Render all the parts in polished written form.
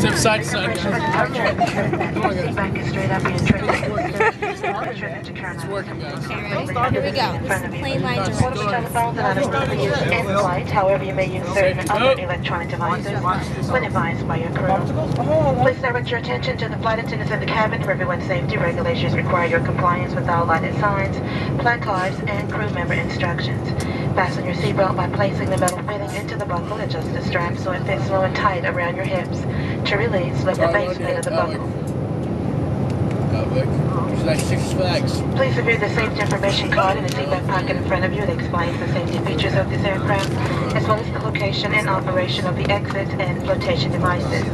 Step side to side. It's working, guys. Here we go. This is plain lines are Portable telephones are not approved for use in flight. However, you may use certain other electronic devices when advised by your crew. Please direct your attention to the flight attendants in the cabin where everyone's safety regulations require your compliance with all lighted signs, placards, and crew member instructions. Fasten your seatbelt by placing the metal fitting into the buckle. Adjust the strap so it fits low and tight around your hips. To release, lift the base plate of the buckle. Please review the safety information card in the seatback pocket in front of you. It explains the safety features of this aircraft, as well as the location and operation of the exits and flotation devices.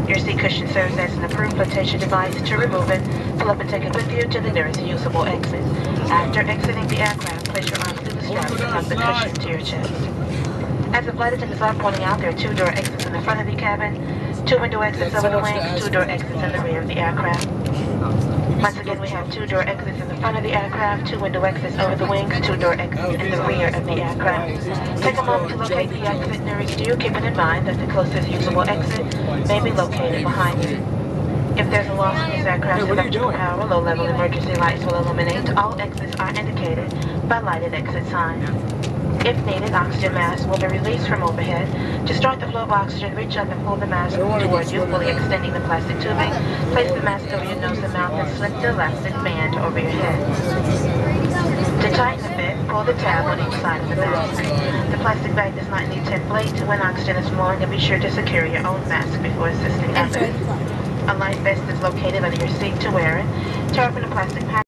Your seat cushion serves as an approved flotation device. To remove it, pull up and take it with you to the nearest usable exit. After exiting the aircraft, place your arms through the straps and hug the cushion to your chest. As the flight attendants are pointing out, there are 2 door exits in the front of the cabin, 2 window exits over the wings, 2 door exits in the rear of the aircraft. Once again, we have 2 door exits in the front of the aircraft, 2 window exits over the wings, 2 door exits in the rear of the aircraft. Take a moment to locate the exit nearest you, keeping in mind that the closest usable exit may be located behind you. If there's a loss in this aircraft's electrical power, low-level emergency lights will illuminate. All exits are indicated by lighted exit signs. If needed, oxygen masks will be released from overhead. To start the flow of oxygen, reach up and pull the mask toward you, fully extending the plastic tubing. Place the mask over your nose and mouth and slip the elastic band over your head. To tighten the fit, pull the tab on each side of the mask. The plastic bag does not need to inflate when oxygen is flowing, and be sure to secure your own mask before assisting others. A life vest is located under your seat to wear it. Tear open the plastic pack.